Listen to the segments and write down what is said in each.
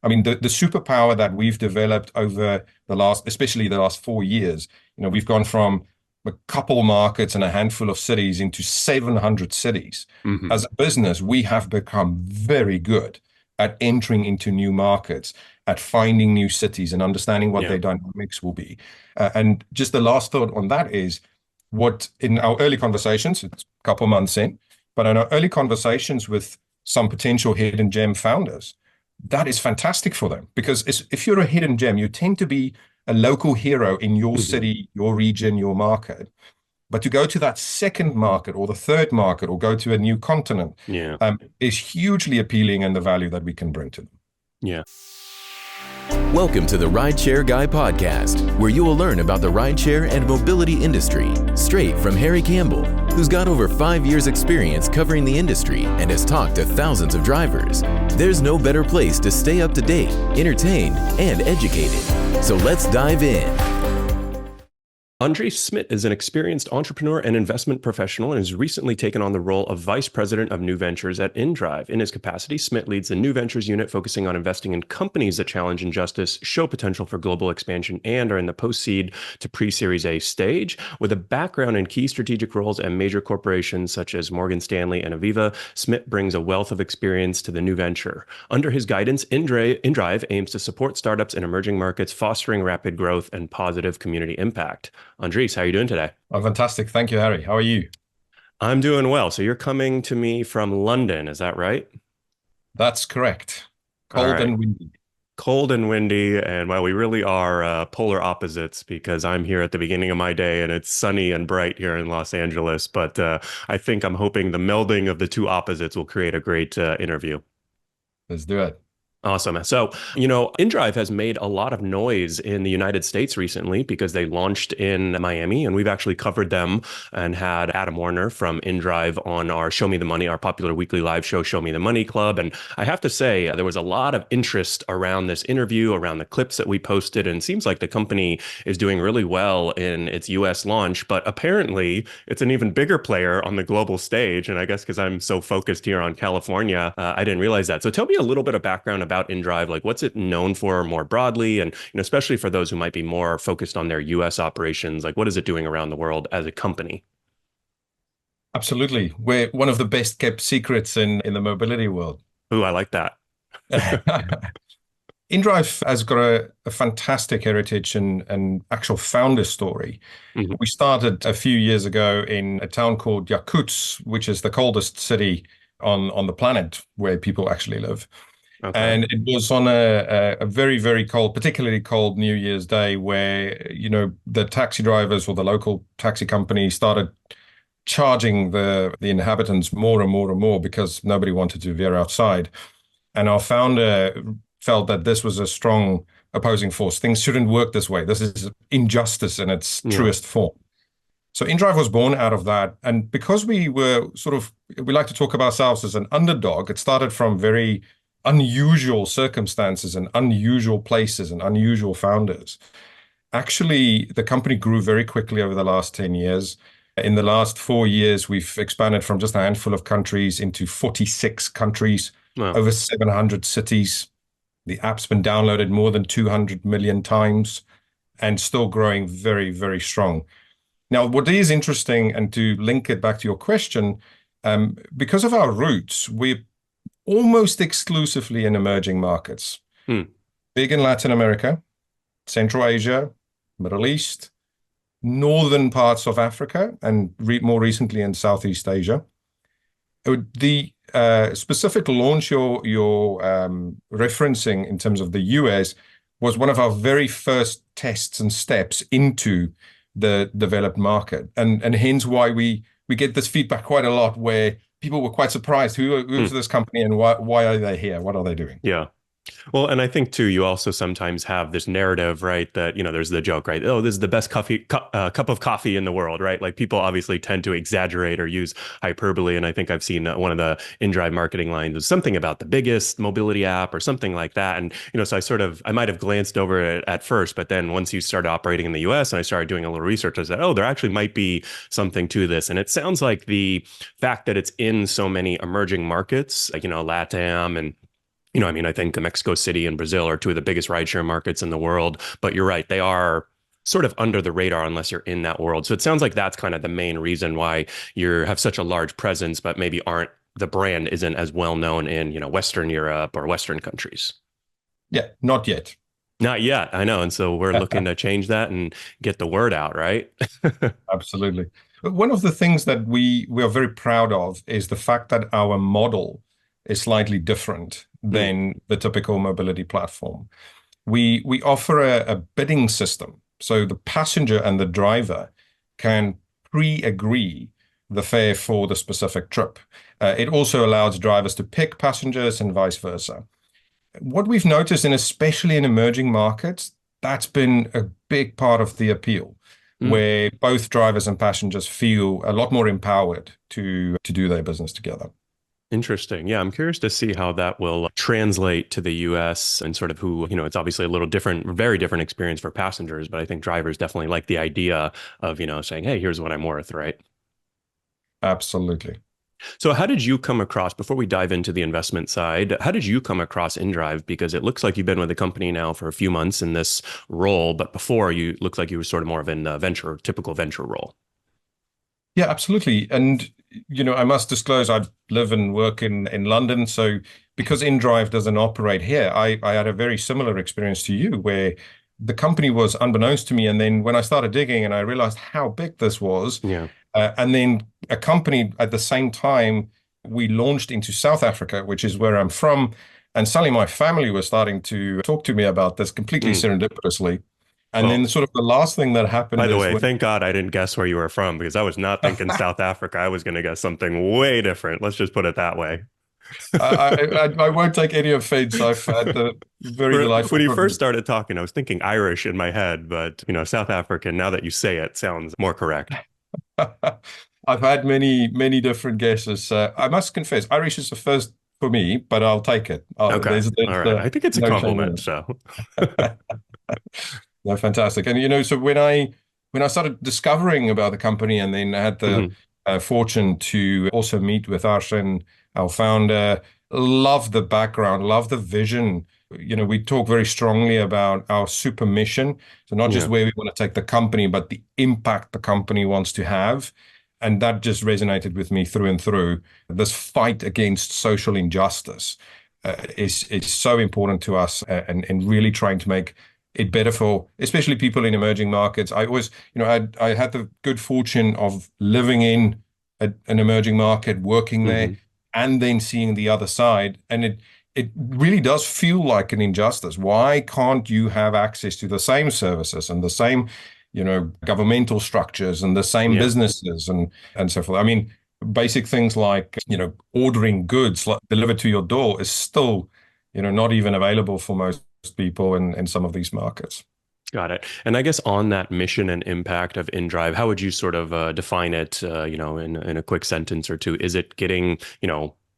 I mean, the superpower that we've developed over especially the last 4 years, we've gone from a couple markets and a handful of cities into 700 cities. Hmm. As a business, we have become very good at entering into new markets, at finding new cities and understanding what Yeah. their dynamics will be. And just the last thought on that is what in our early conversations, it's a couple months in, but in our early conversations with some potential hidden gem founders, that is fantastic for them because if you're a hidden gem, you tend to be a local hero in your Hmm. city, your region, your market. But to go to that second market or the third market or go to a new continent Yeah. is hugely appealing and the value that we can bring to them. Yeah. Welcome to the Rideshare Guy podcast, where you will learn about the rideshare and mobility industry straight from Harry Campbell, who's got over 5 years experience covering the industry and has talked to thousands of drivers. There's no better place to stay up to date, entertained, and educated. So let's dive in. Andries Smit is an experienced entrepreneur and investment professional and has recently taken on the role of Vice President of New Ventures at inDrive. In his capacity, Smit leads the New Ventures unit focusing on investing in companies that challenge injustice, show potential for global expansion, and are in the post-seed to pre-Series A stage. With a background in key strategic roles at major corporations such as Morgan Stanley and Aviva, Smit brings a wealth of experience to the new venture. Under his guidance, inDrive aims to support startups in emerging markets, fostering rapid growth and positive community impact. Andries, how are you doing today? Oh, fantastic. Thank you, Harry. How are you? I'm doing well. So you're coming to me from London, is that right? That's correct. All Cold right. and windy. Cold and windy, and well, we really are polar opposites because I'm here at the beginning of my day and it's sunny and bright here in Los Angeles. But I think I'm hoping the melding of the two opposites will create a great interview. Let's do it. Awesome. So, inDrive has made a lot of noise in the United States recently because they launched in Miami, and we've actually covered them and had Adam Warner from inDrive on our Show Me the Money, our popular weekly live show, Show Me the Money Club. And I have to say, there was a lot of interest around this interview, around the clips that we posted, and it seems like the company is doing really well in its US launch, but apparently it's an even bigger player on the global stage. And I guess because I'm so focused here on California, I didn't realize that. So tell me a little bit of background about inDrive, like what's it known for more broadly, and especially for those who might be more focused on their US operations, like what is it doing around the world as a company? Absolutely. We're one of the best kept secrets in the mobility world. Ooh, I like that. inDrive has got a fantastic heritage and actual founder story. Hmm. We started a few years ago in a town called Yakutsk, which is the coldest city on the planet where people actually live. Okay. And it was on a very, very cold, particularly cold New Year's Day where, the taxi drivers or the local taxi company started charging the inhabitants more and more and more because nobody wanted to veer outside. And our founder felt that this was a strong opposing force. Things shouldn't work this way. This is injustice in its Yeah. truest form. So inDrive was born out of that. And because we like to talk of ourselves as an underdog, it started from very unusual circumstances and unusual places and unusual founders. Actually, the company grew very quickly over the last 10 years. In the last 4 years, we've expanded from just a handful of countries into 46 countries, Well, over 700 cities. The app's been downloaded more than 200 million times and still growing very, very strong. Now, what is interesting, and to link it back to your question, because of our roots, we're almost exclusively in emerging markets, hmm. big in Latin America, Central Asia, Middle East, northern parts of Africa, and more recently in Southeast Asia. The specific launch you're referencing in terms of the US was one of our very first tests and steps into the developed market, and hence why we get this feedback quite a lot where people were quite surprised Hmm. who's this company and why are they here? What are they doing? Yeah. Well, and I think too, you also sometimes have this narrative, right? That, there's the joke, right? Oh, this is the best cup of coffee in the world, right? Like people obviously tend to exaggerate or use hyperbole. And I think I've seen one of the InDrive marketing lines is something about the biggest mobility app or something like that. And, so I might have glanced over it at first, but then once you started operating in the US and I started doing a little research, I said, oh, there actually might be something to this. And it sounds like the fact that it's in so many emerging markets, like, LATAM and I mean, I think Mexico City and Brazil are two of the biggest rideshare markets in the world, but you're right, they are sort of under the radar unless you're in that world. So it sounds like that's kind of the main reason why you have such a large presence, but maybe the brand isn't as well known in, Western Europe or Western countries. Yeah, not yet. Not yet, I know. And so we're looking to change that and get the word out, right? Absolutely. But one of the things that we are very proud of is the fact that our model is slightly different than the typical mobility platform. We offer a bidding system, so the passenger and the driver can pre-agree the fare for the specific trip. It also allows drivers to pick passengers and vice versa. What we've noticed, and especially in emerging markets, that's been a big part of the appeal, where both drivers and passengers feel a lot more empowered to do their business together. Interesting. Yeah, I'm curious to see how that will translate to the US and sort of who, it's obviously a little different, very different experience for passengers, but I think drivers definitely like the idea of, saying, hey, here's what I'm worth, right? Absolutely. So how did you come across, before we dive into the investment side, how did you come across inDrive? Because it looks like you've been with the company now for a few months in this role, but before you looked like you were sort of more of in a typical venture role. Yeah, absolutely. And, I must disclose I live and work in London. So because inDrive doesn't operate here, I had a very similar experience to you where the company was unbeknownst to me. And then when I started digging and I realized how big this was, Yeah. And then a company at the same time, we launched into South Africa, which is where I'm from. And suddenly my family was starting to talk to me about this completely serendipitously. And then sort of the last thing that happened by the is way, thank God I didn't guess where you were from, because I was not thinking South Africa. I was going to guess something way different. Let's just put it that way. I won't take any offense. I've had the very delightful When you privilege. first started talking, I was thinking Irish in my head, but South African, now that you say it, sounds more correct. I've had many different guesses. I must confess, Irish is the first for me, but I'll take it. Okay. There's All right. I think it's a no compliment. So no, fantastic. And so when I started discovering about the company, and then I had the fortune to also meet with Arsene, our founder, love the background, love the vision. We talk very strongly about our super mission. So not just where we want to take the company, but the impact the company wants to have. And that just resonated with me through and through. This fight against social injustice is so important to us, and really trying to make it better for especially people in emerging markets. I always, I had the good fortune of living in an emerging market, working there, and then seeing the other side. And it really does feel like an injustice. Why can't you have access to the same services and the same, governmental structures and the same businesses and so forth? I mean, basic things like, ordering goods delivered to your door is still, not even available for most people in some of these markets. Got it. And I guess on that mission and impact of inDrive, how would you sort of define it, in a quick sentence or two? Is it getting,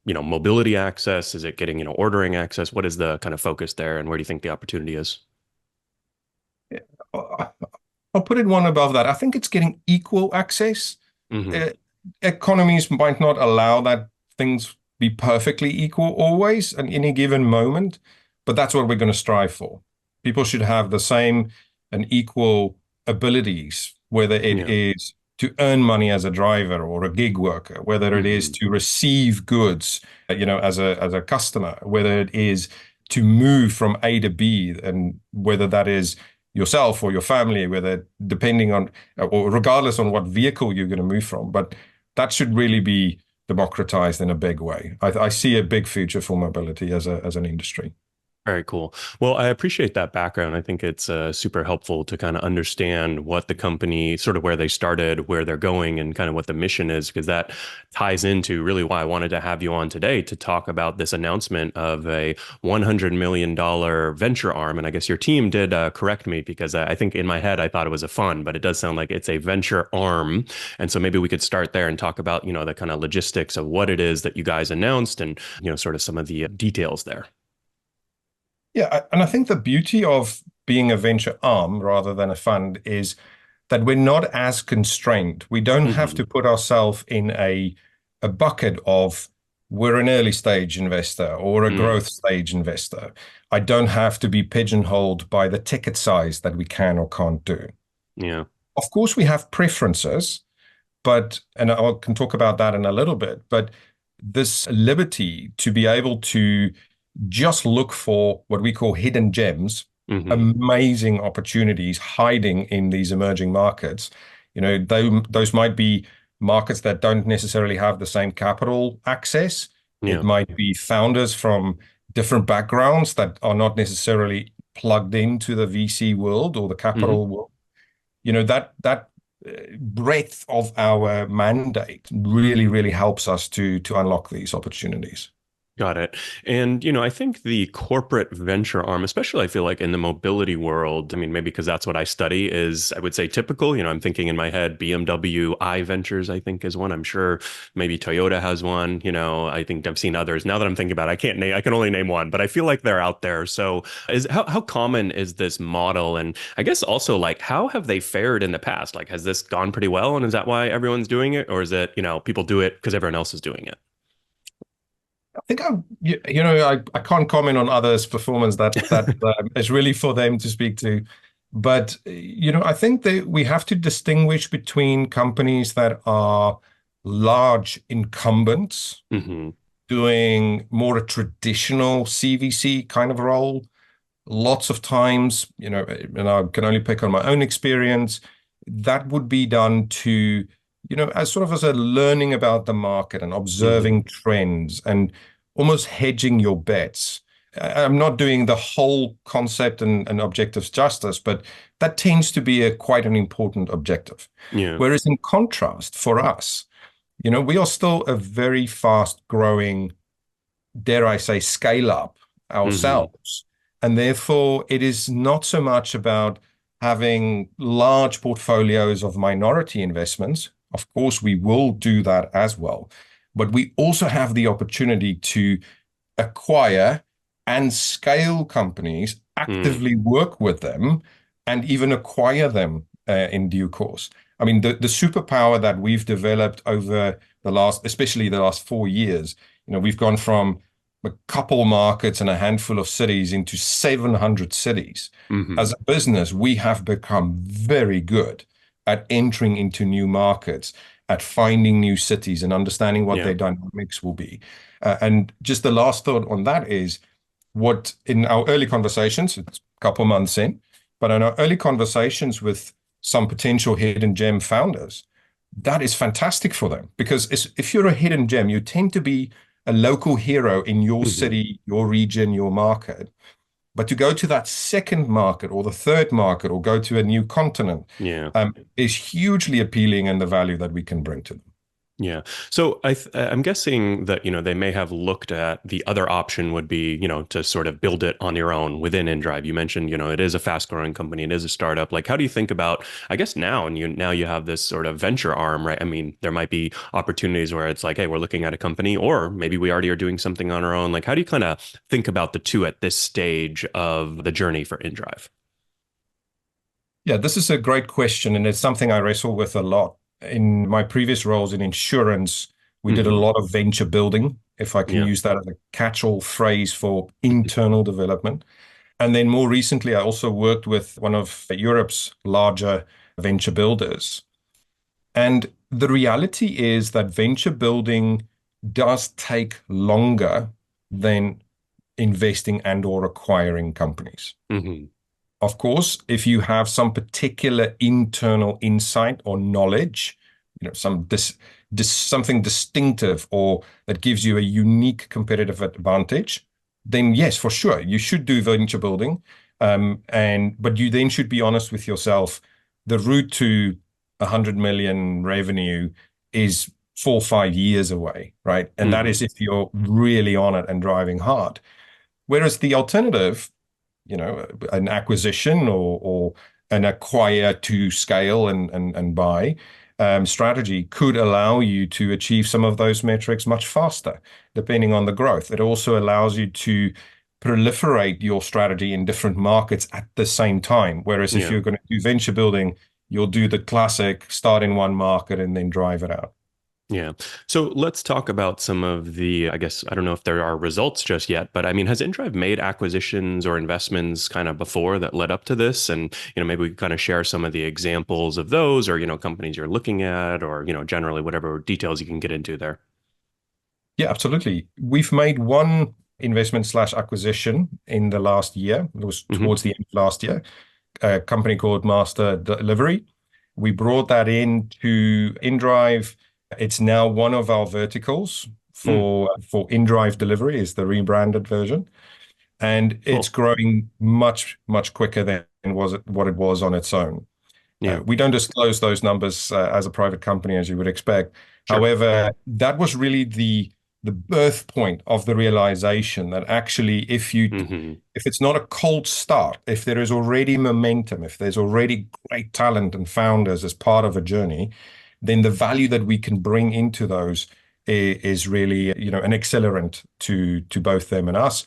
mobility access? Is it getting, ordering access? What is the kind of focus there, and where do you think the opportunity is? I'll put it one above that. I think it's getting equal access. Economies might not allow that things be perfectly equal always at any given moment, but that's what we're going to strive for. People should have the same and equal abilities, whether it is to earn money as a driver or a gig worker, whether it is to receive goods, as a customer, whether it is to move from A to B, and whether that is yourself or your family, whether depending on or regardless on what vehicle you're going to move from. But that should really be democratized in a big way. I see a big future for mobility as an industry. Very cool. Well, I appreciate that background. I think it's super helpful to kind of understand what the company, sort of where they started, where they're going, and kind of what the mission is, because that ties into really why I wanted to have you on today to talk about this announcement of a $100 million venture arm. And I guess your team did correct me, because I think in my head, I thought it was a fund, but it does sound like it's a venture arm. And so maybe we could start there and talk about, the kind of logistics of what it is that you guys announced and, sort of some of the details there. Yeah, and I think the beauty of being a venture arm rather than a fund is that we're not as constrained. We don't have to put ourselves in a bucket of we're an early stage investor or a growth stage investor. I don't have to be pigeonholed by the ticket size that we can or can't do. Yeah. Of course, we have preferences, and I can talk about that in a little bit, but this liberty to be able to just look for what we call hidden gems, amazing opportunities hiding in these emerging markets. Those might be markets that don't necessarily have the same capital access. Yeah. It might be founders from different backgrounds that are not necessarily plugged into the VC world or the capital world. That breadth of our mandate really, really helps us to unlock these opportunities. Got it. And, I think the corporate venture arm, especially I feel like in the mobility world, I mean, maybe because that's what I study, is I would say typical. I'm thinking in my head, BMW iVentures, I think is one. I'm sure maybe Toyota has one. I think I've seen others. Now that I'm thinking about it, I can only name one, but I feel like they're out there. So how common is this model? And I guess also like, how have they fared in the past? Like, has this gone pretty well? And is that why everyone's doing it? Or is it, people do it because everyone else is doing it? I think I can't comment on others' performance. That is really for them to speak to. But I think that we have to distinguish between companies that are large incumbents doing more a traditional CVC kind of role. Lots of times, and I can only pick on my own experience, that would be done to as a learning about the market and observing trends and almost hedging your bets. I'm not doing the whole concept and objectives justice, but that tends to be quite an important objective. Yeah. Whereas in contrast, for us, we are still a very fast growing, dare I say, scale up ourselves. And therefore, it is not so much about having large portfolios of minority investments. Of course, we will do that as well. But we also have the opportunity to acquire and scale companies, actively work with them, and even acquire them in due course. I mean, the superpower that we've developed over especially the last 4 years, we've gone from a couple markets and a handful of cities into 700 cities. As a business, we have become very good at entering into new markets, at finding new cities and understanding what their dynamics will be. And just the last thought on that is what in our early conversations, it's a couple months in, but in our early conversations with some potential hidden gem founders, that is fantastic for them because if you're a hidden gem, you tend to be a local hero in your city, your region, your market. But to go to that second market or the third market or go to a new continent is hugely appealing in the value that we can bring to them. Yeah. So I'm guessing that, they may have looked at the other option would be, to sort of build it on your own within inDrive. You mentioned, it is a fast growing company. It is a startup. Like, how do you think about, I guess now you have this sort of venture arm, right? I mean, there might be opportunities where it's like, hey, we're looking at a company, or maybe we already are doing something on our own. Like, how do you kind of think about the two at this stage of the journey for inDrive? Yeah, this is a great question. And it's something I wrestle with a lot. In my previous roles in insurance, we did a lot of venture building, if I can use that as a catch-all phrase for internal development. And then more recently, I also worked with one of Europe's larger venture builders. And the reality is that venture building does take longer than investing and or acquiring companies. Of course, if you have some particular internal insight or knowledge, something distinctive or that gives you a unique competitive advantage, then yes, for sure, you should do venture building. But you then should be honest with yourself. The route to 100 million revenue is 4 or 5 years away, right? And that is if you're really on it and driving hard. Whereas the alternative, an acquisition or an acquire to scale and buy strategy could allow you to achieve some of those metrics much faster, depending on the growth. It also allows you to proliferate your strategy in different markets at the same time. Whereas if you're going to do venture building, you'll do the classic start in one market and then drive it out. Yeah. So let's talk about some of the, I guess, I don't know if there are results just yet, but I mean, has inDrive made acquisitions or investments kind of before that led up to this? And, maybe we could kind of share some of the examples of those or, companies you're looking at or, generally whatever details you can get into there. Yeah, absolutely. We've made one investment slash acquisition in the last year. It was Hmm. towards the end of last year, a company called Master Delivery. We brought that into inDrive. It's now one of our verticals Mm, for inDrive Delivery is the rebranded version. And it's cool. growing much, much quicker than what it was on its own. Yeah, We don't disclose those numbers as a private company, as you would expect. sure. However, that was really the birth point of the realization that actually, Hmm. if it's not a cold start, if there is already momentum, if there's already great talent and founders as part of a journey, then the value that we can bring into those is really, an accelerant to both them and us.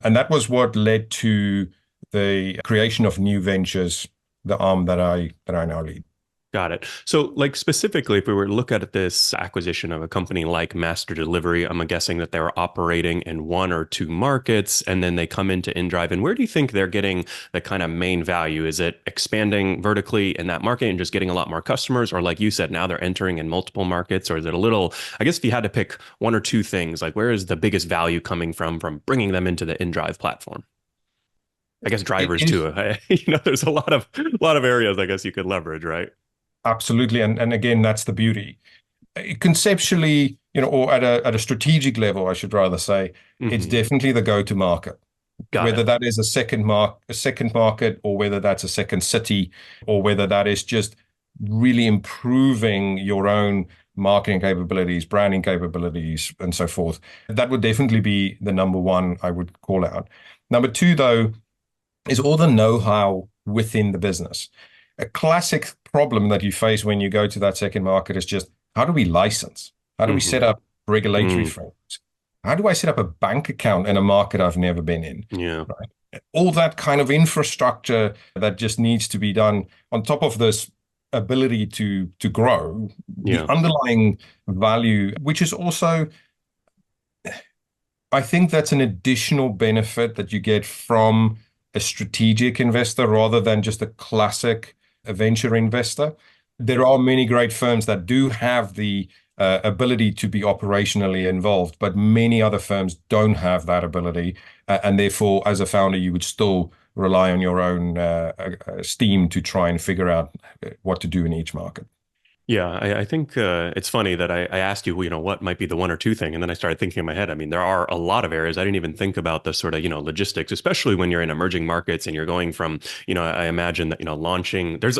And that was what led to the creation of New Ventures, the arm that I now lead. Got it. So, like specifically, if we were to look at this acquisition of a company like Master Delivery, I'm guessing that they're operating in one or two markets, and then they come into inDrive. And where do you think they're getting the kind of main value? Is it expanding vertically in that market and just getting a lot more customers, or like you said, now they're entering in multiple markets, or is it a little? I guess if you had to pick one or two things, like where is the biggest value coming from bringing them into the inDrive platform? I guess It drivers is too. There's a lot of areas I guess you could leverage, right? absolutely, and again, that's the beauty. Conceptually, or at a strategic level, I should rather say, it's Hmm. definitely the go-to market. Got Whether it. that is a second market, or whether that's a second city, or whether that is just really improving your own marketing capabilities, branding capabilities, and so forth. That would definitely be the number one I would call out. Number two, though, is all the know-how within the business. A classic problem that you face when you go to that second market is just how do we license? How do we set Hmm. up regulatory Mm, frameworks? How do I set up a bank account in a market I've never been in? yeah. Right. All that kind of infrastructure that just needs to be done on top of this ability to grow, the Yeah. underlying value, which is also, I think that's an additional benefit that you get from a strategic investor rather than just a classic venture investor. There are many great firms that do have the ability to be operationally involved, but many other firms don't have that ability. And therefore, as a founder, you would still rely on your own steam to try and figure out what to do in each market. Yeah, I think it's funny that I asked you, what might be the one or two thing, and then I started thinking in my head. I mean, there are a lot of areas I didn't even think about the sort of logistics, especially when you're in emerging markets and you're going from I imagine that launching. There's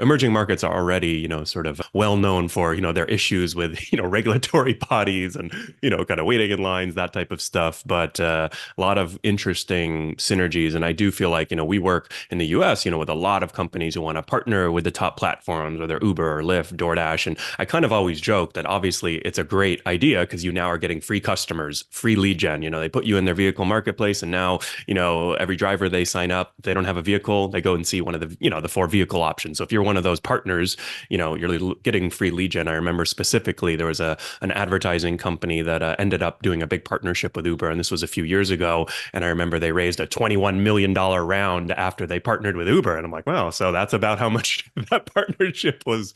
emerging markets are already sort of well known for their issues with regulatory bodies and kind of waiting in lines, that type of stuff. But a lot of interesting synergies, and I do feel like we work in the U.S. With a lot of companies who want to partner with the top platforms, whether Uber or Lyft, DoorDash. And I kind of always joke that obviously it's a great idea because you now are getting free customers, free lead gen. They put you in their vehicle marketplace, and now, every driver they sign up, if they don't have a vehicle, they go and see one of the four vehicle options. So if you're one of those partners, you're getting free lead gen. I remember specifically there was an advertising company that ended up doing a big partnership with Uber, and this was a few years ago. And I remember they raised a $21 million round after they partnered with Uber. And I'm like, wow, so that's about how much that partnership was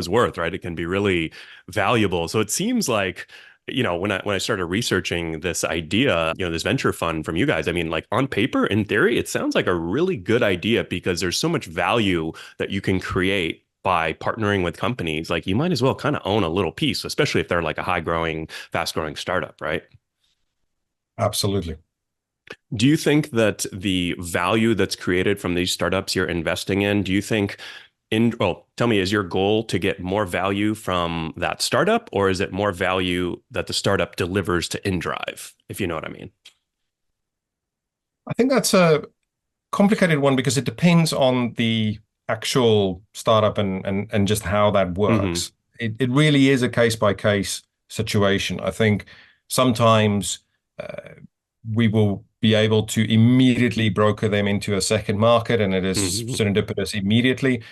worth, right? It can be really valuable. So it seems like, when I started researching this idea, this venture fund from you guys, I mean, like on paper, in theory, it sounds like a really good idea because there's so much value that you can create by partnering with companies. Like you might as well kind of own a little piece, especially if they're like a high growing, fast growing startup, right? Absolutely. Do you think that the value that's created from these startups you're investing in, do you think well, tell me, is your goal to get more value from that startup, or is it more value that the startup delivers to inDrive, if you know what I mean? I think that's a complicated one because it depends on the actual startup and just how that Hmm. works. It really is a case by case situation. I think sometimes uh, we will be able to immediately broker them into a second market and it is Hmm. serendipitous immediately.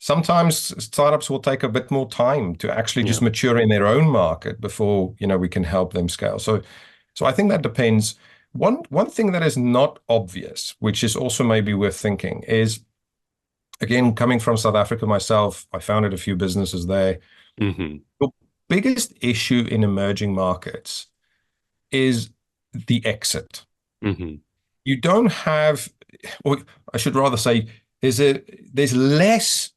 sometimes startups will take a bit more time to actually just mature in their own market before, we can help them scale. So I think that depends. One thing that is not obvious, which is also maybe worth thinking, is, again, coming from South Africa myself, I founded a few businesses there. Mm-hmm. The biggest issue in emerging markets is the exit. Mm-hmm. You don't have, or I should rather say, there's less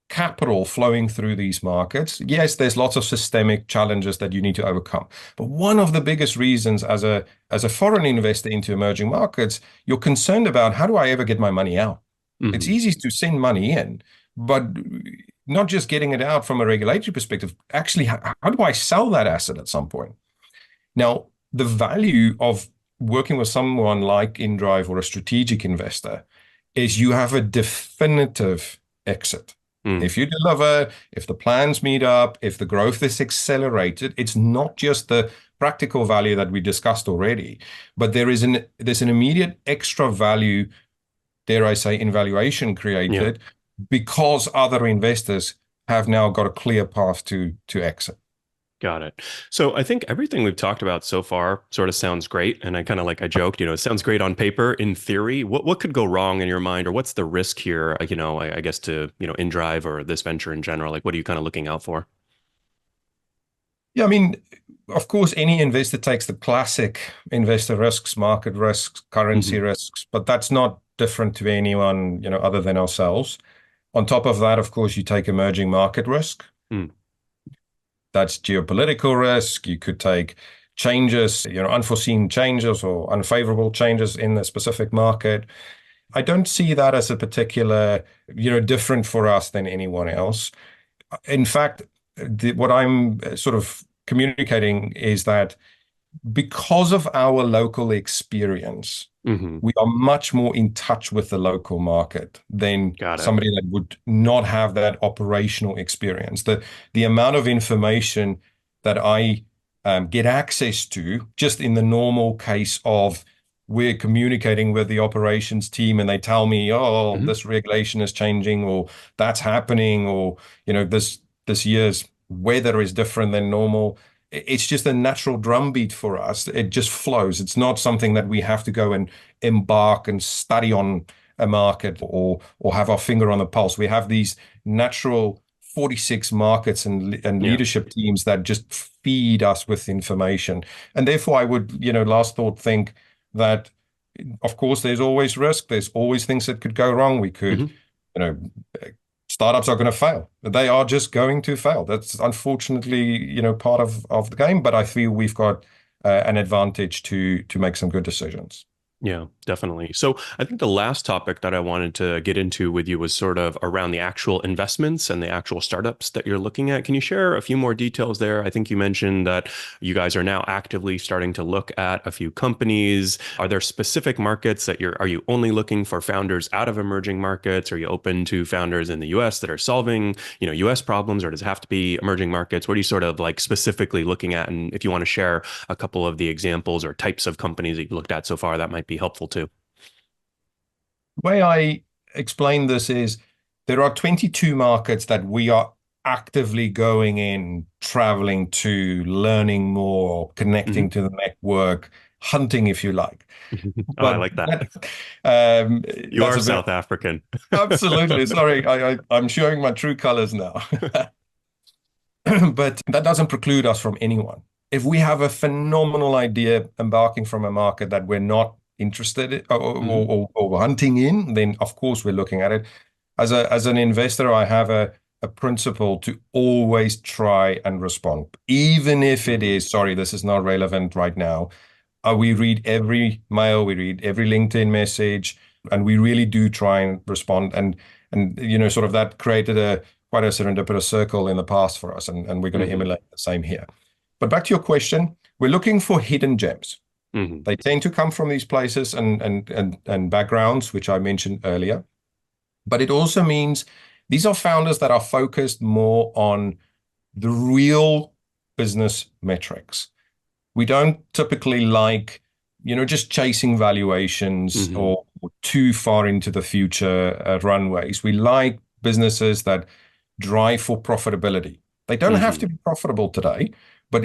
capital flowing through these markets. Yes, there's lots of systemic challenges that you need to overcome. But one of the biggest reasons as a foreign investor into emerging markets, you're concerned about, how do I ever get my money out? Mm-hmm. It's easy to send money in, but not just getting it out from a regulatory perspective. Actually, how do I sell that asset at some point? Now, the value of working with someone like inDrive or a strategic investor is you have a definitive exit. If you deliver, if the plans meet up, if the growth is accelerated, it's not just the practical value that we discussed already, but there's an immediate extra value, dare I say, in valuation created because other investors have now got a clear path to exit. Got it. So I think everything we've talked about so far sort of sounds great. And I kind of, like I joked, it sounds great on paper. In theory, what could go wrong in your mind, or what's the risk here, I guess to, inDrive or this venture in general? Like, what are you kind of looking out for? Yeah, I mean, of course, any investor takes the classic investor risks, market risks, currency risks, but that's not different to anyone, other than ourselves. On top of that, of course, you take emerging market risk. That's geopolitical risk. You could take changes, unforeseen changes or unfavorable changes in the specific market. I don't see that as a particular, different for us than anyone else. In fact, what I'm sort of communicating is that because of our local experience, we are much more in touch with the local market than somebody that would not have that operational experience. The amount of information that I get access to just in the normal case of we're communicating with the operations team and they tell me, oh, this regulation is changing, or that's happening, or, this year's weather is different than normal. It's just a natural drumbeat for us. It just flows. It's not something that we have to go and embark and study on a market or have our finger on the pulse. We have these natural 46 markets and leadership teams that just feed us with information. And therefore, I would, last thought, think that, of course, there's always risk. There's always things that could go wrong. We could, startups are going to fail. They are just going to fail. That's unfortunately, part of the game. But I feel we've got an advantage to make some good decisions. Yeah, definitely. So I think the last topic that I wanted to get into with you was sort of around the actual investments and the actual startups that you're looking at. Can you share a few more details there? I think you mentioned that you guys are now actively starting to look at a few companies. Are there specific markets that are you only looking for founders out of emerging markets? Are you open to founders in the US that are solving, US problems, or does it have to be emerging markets? What are you sort of like specifically looking at? And if you want to share a couple of the examples or types of companies that you've looked at so far, that might be helpful too. The way I explain this is there are 22 markets that we are actively going in, traveling to, learning more, connecting to the network, hunting, if you like. I like that. You are South African. Absolutely. Sorry, I'm showing my true colors now. But that doesn't preclude us from anyone. If we have a phenomenal idea embarking from a market that we're not interested in, or hunting in, then of course we're looking at it. As an investor, I have a principle to always try and respond, even if it is, sorry, this is not relevant right now. We read every mail, we read every LinkedIn message, and we really do try and respond. And sort of that created quite a serendipitous circle in the past for us, and we're going to emulate the same here. But back to your question, we're looking for hidden gems. They tend to come from these places and backgrounds, which I mentioned earlier. But it also means these are founders that are focused more on the real business metrics. We don't typically like, just chasing valuations or too far into the future runways. We like businesses that drive for profitability. They don't have to be profitable today, but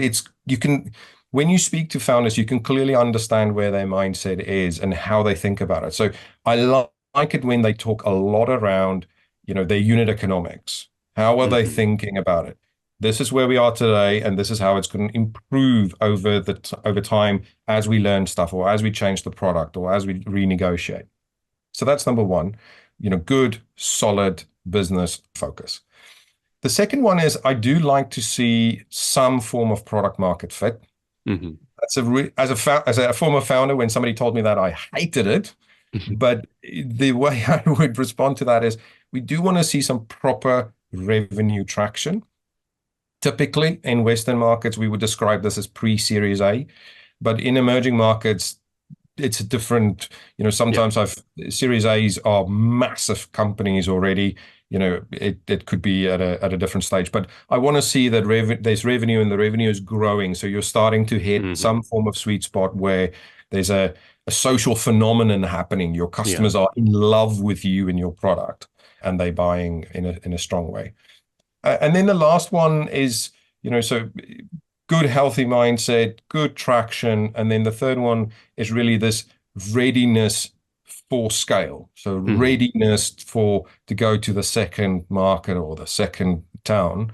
when you speak to founders, you can clearly understand where their mindset is and how they think about it. So I like it when they talk a lot around, their unit economics. How are they thinking about it? This is where we are today, and this is how it's going to improve over time as we learn stuff, or as we change the product, or as we renegotiate. So that's number one, good, solid business focus. The second one is I do like to see some form of product market fit. That's as a former founder, when somebody told me that, I hated it. But the way I would respond to that is we do want to see some proper revenue traction. Typically, in Western markets, we would describe this as pre-Series A, but in emerging markets, it's a different. Sometimes Series A's are massive companies already. It could be at a different stage, but I want to see that there's revenue, and the revenue is growing. So you're starting to hit some form of sweet spot where there's a social phenomenon happening. Your customers are in love with you and your product, and they're buying in a strong way. And then the last one is, so good, healthy mindset, good traction. And then the third one is really this readiness for scale. So readiness to go to the second market or the second town.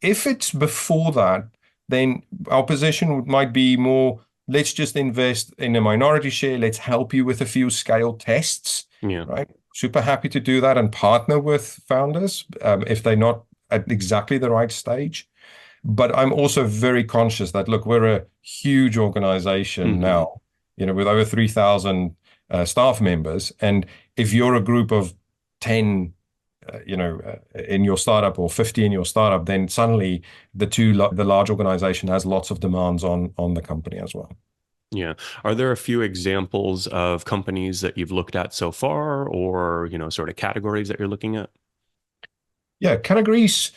If it's before that, then our position might be more, let's just invest in a minority share. Let's help you with a few scale tests, right? Super happy to do that and partner with founders if they're not at exactly the right stage. But I'm also very conscious that, look, we're a huge organization now, with over 3,000 staff members. And if you're a group of 10, in your startup, or 50 in your startup, then suddenly the large organization has lots of demands on the company as well. Yeah. Are there a few examples of companies that you've looked at so far, or, sort of categories that you're looking at? Yeah, categories.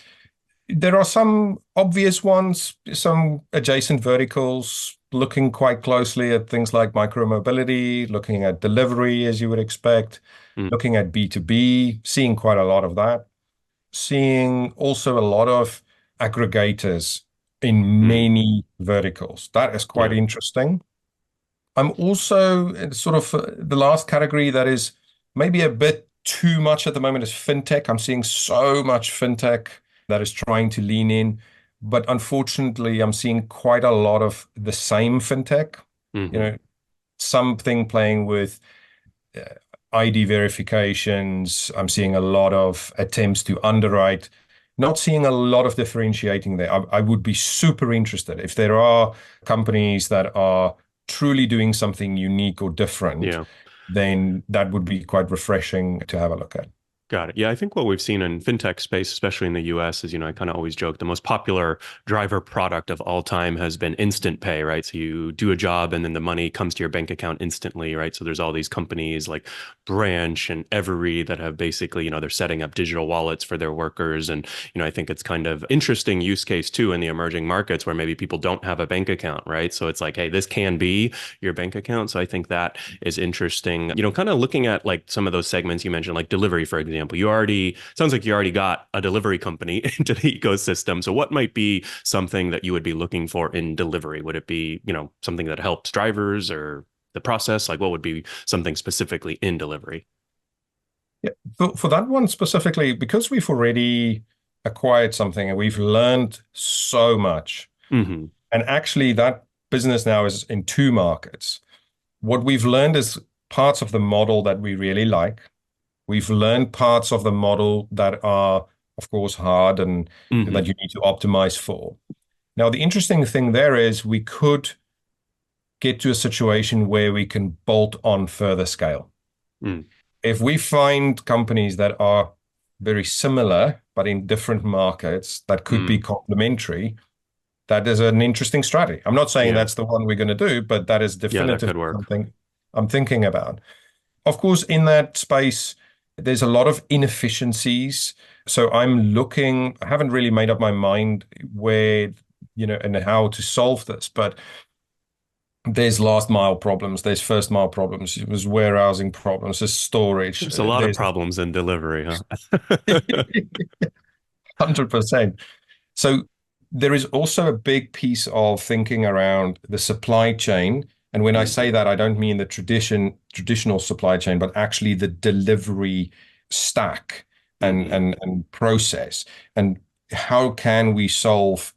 There are some obvious ones, some adjacent verticals, looking quite closely at things like micromobility, looking at delivery, as you would expect, looking at B2B, seeing quite a lot of that, seeing also a lot of aggregators in many verticals. That is quite interesting. I'm also sort of the last category that is maybe a bit too much at the moment is fintech. I'm seeing so much fintech that is trying to lean in, but unfortunately, I'm seeing quite a lot of the same fintech. Something playing with ID verifications. I'm seeing a lot of attempts to underwrite. Not seeing a lot of differentiating there. I would be super interested if there are companies that are truly doing something unique or different. Then that would be quite refreshing to have a look at. Got it. Yeah, I think what we've seen in fintech space, especially in the US, is, I kind of always joke the most popular driver product of all time has been instant pay, right? So you do a job and then the money comes to your bank account instantly, right? So there's all these companies like Branch and Every that have basically, they're setting up digital wallets for their workers. And, I think it's kind of interesting use case too in the emerging markets where maybe people don't have a bank account, right? So it's like, hey, this can be your bank account. So I think that is interesting, kind of looking at like some of those segments you mentioned, like delivery, for example. Sounds like you already got a delivery company into the ecosystem. So what might be something that you would be looking for in delivery? Would it be, something that helps drivers or the process? Like what would be something specifically in delivery? Yeah, for that one specifically, because we've already acquired something and we've learned so much, and actually that business now is in 2 markets. What we've learned is parts of the model that we really like. We've learned parts of the model that are, of course, hard and that you need to optimize for. Now, the interesting thing there is we could get to a situation where we can bolt on further scale. If we find companies that are very similar, but in different markets that could be complementary, that is an interesting strategy. I'm not saying that's the one we're going to do, but that is definitively something I'm thinking about. Of course, in that space, there's a lot of inefficiencies. So I haven't really made up my mind where, and how to solve this, but there's last mile problems, there's first mile problems, there's warehousing problems, there's storage, There's a lot of there's problems in delivery, huh? 100%. So there is also a big piece of thinking around the supply chain. And when I say that, I don't mean the traditional supply chain, but actually the delivery stack and process. And how can we solve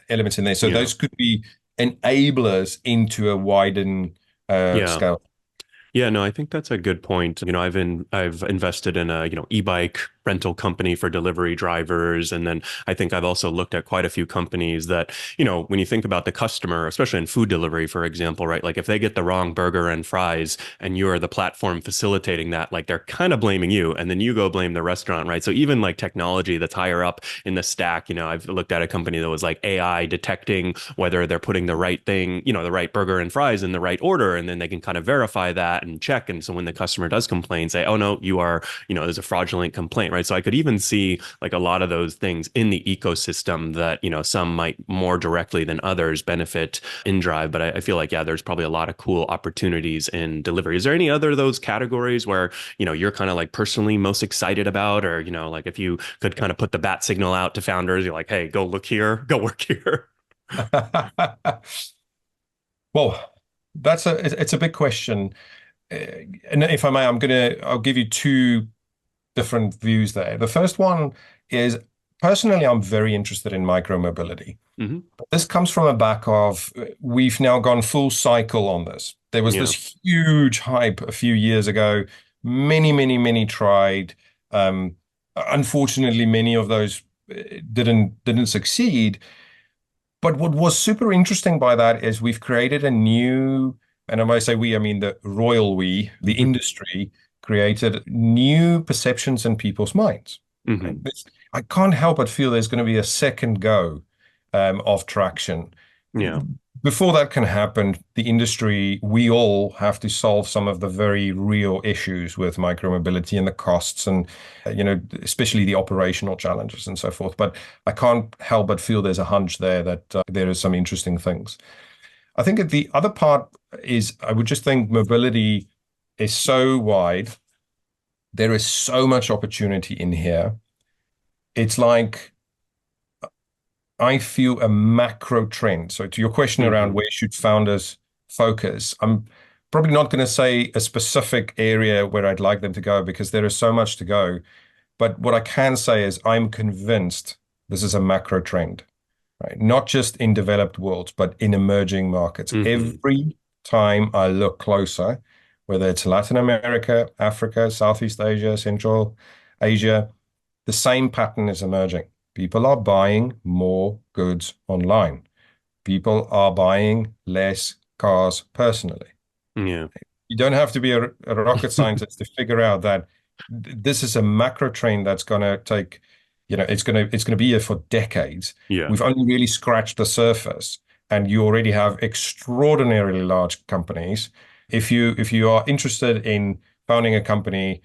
elements in there? So Yeah. those could be enablers into a widened Yeah. scale. Yeah, no, I think that's a good point. I've invested in a, e-bike rental company for delivery drivers. And then I think I've also looked at quite a few companies that, when you think about the customer, especially in food delivery, for example, right? Like if they get the wrong burger and fries and you're the platform facilitating that, like they're kind of blaming you and then you go blame the restaurant, right? So even like technology that's higher up in the stack, I've looked at a company that was like AI detecting whether they're putting the right thing, the right burger and fries in the right order. And then they can kind of verify that and check. And so when the customer does complain, say, oh no, you are, there's a fraudulent complaint, right? So I could even see like a lot of those things in the ecosystem that, some might more directly than others benefit inDrive. But I feel like, yeah, there's probably a lot of cool opportunities in delivery. Is there any other of those categories where, you're kind of like personally most excited about, or, like if you could kind of put the bat signal out to founders, you're like, hey, go look here, go work here. Well, it's a big question. And if I may, I'll give you two different views there. The first one is personally, I'm very interested in micromobility. Hmm. This comes from a back of we've now gone full cycle on this. There was Yeah. this huge hype a few years ago. Many, many, many tried. Unfortunately, many of those didn't succeed. But what was super interesting by that is we've created a new, and when I say we, I mean the royal we, the industry created new perceptions in people's minds. Right? Hmm. I can't help but feel there's going to be a second go of traction. Yeah. Before that can happen, the industry, we all have to solve some of the very real issues with micromobility and the costs and, especially the operational challenges and so forth. But I can't help but feel there's a hunch there that there are some interesting things. I think that the other part is I would just think mobility is so wide. There is so much opportunity in here. It's like I feel a macro trend. So to your question around Hmm. where should founders focus, I'm probably not going to say a specific area where I'd like them to go because there is so much to go. But what I can say is I'm convinced this is a macro trend, right? Not just in developed worlds, but in emerging markets. Hmm. Every time I look closer, whether it's Latin America, Africa, Southeast Asia, Central Asia, the same pattern is emerging. People are buying more goods online. People are buying less cars personally. Yeah. You don't have to be a rocket scientist to figure out that this is a macro trend that's going to take, it's going to be here for decades. Yeah. We've only really scratched the surface, and you already have extraordinarily large companies. If you are interested in founding a company,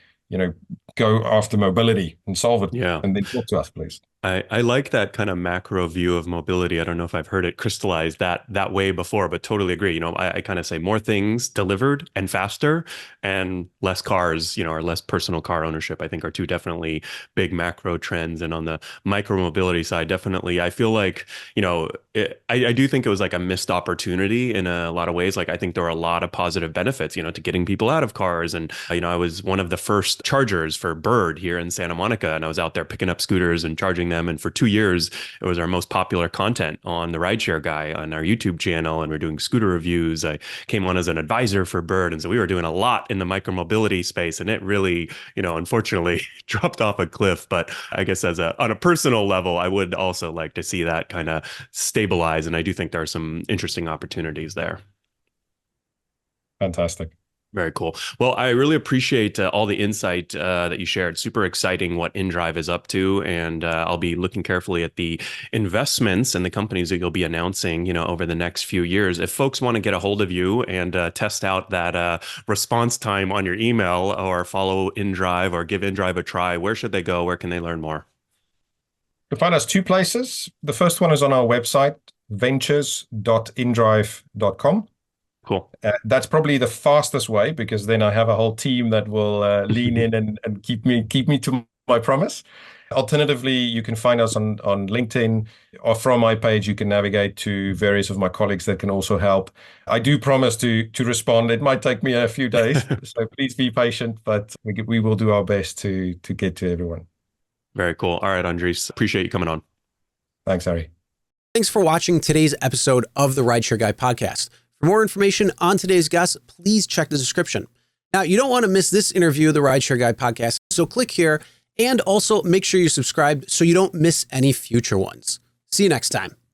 go after mobility and solve it, Yeah. and then talk to us, please. I like that kind of macro view of mobility. I don't know if I've heard it crystallized that way before, but totally agree. I kind of say more things delivered and faster and less cars, or less personal car ownership, I think are two definitely big macro trends. And on the micro mobility side, definitely, I feel like, I do think it was like a missed opportunity in a lot of ways. Like I think there are a lot of positive benefits, to getting people out of cars. And, I was one of the first chargers for Bird here in Santa Monica, and I was out there picking up scooters and charging them. And for 2 years, it was our most popular content on the Rideshare Guy on our YouTube channel. And we're doing scooter reviews. I came on as an advisor for Bird. And so we were doing a lot in the micromobility space. And it really, unfortunately dropped off a cliff. But I guess on a personal level, I would also like to see that kind of stabilize. And I do think there are some interesting opportunities there. Fantastic. Very cool. Well, I really appreciate all the insight that you shared. Super exciting what inDrive is up to, and I'll be looking carefully at the investments and the companies that you'll be announcing, over the next few years. If folks want to get a hold of you and test out that response time on your email, or follow inDrive or give inDrive a try, where should they go? Where can they learn more? You'll find us two places. The first one is on our website, ventures.indrive.com. Cool. That's probably the fastest way, because then I have a whole team that will lean in and keep me to my promise. Alternatively, you can find us on LinkedIn, or from my page, you can navigate to various of my colleagues that can also help. I do promise to respond. It might take me a few days, so please be patient, but we will do our best to get to everyone. Very cool. All right, Andries, appreciate you coming on. Thanks, Harry. Thanks for watching today's episode of the Rideshare Guy podcast. For more information on today's guest, please check the description. Now, you don't want to miss this interview of the Rideshare Guy podcast, so click here and also make sure you're subscribed so you don't miss any future ones. See you next time.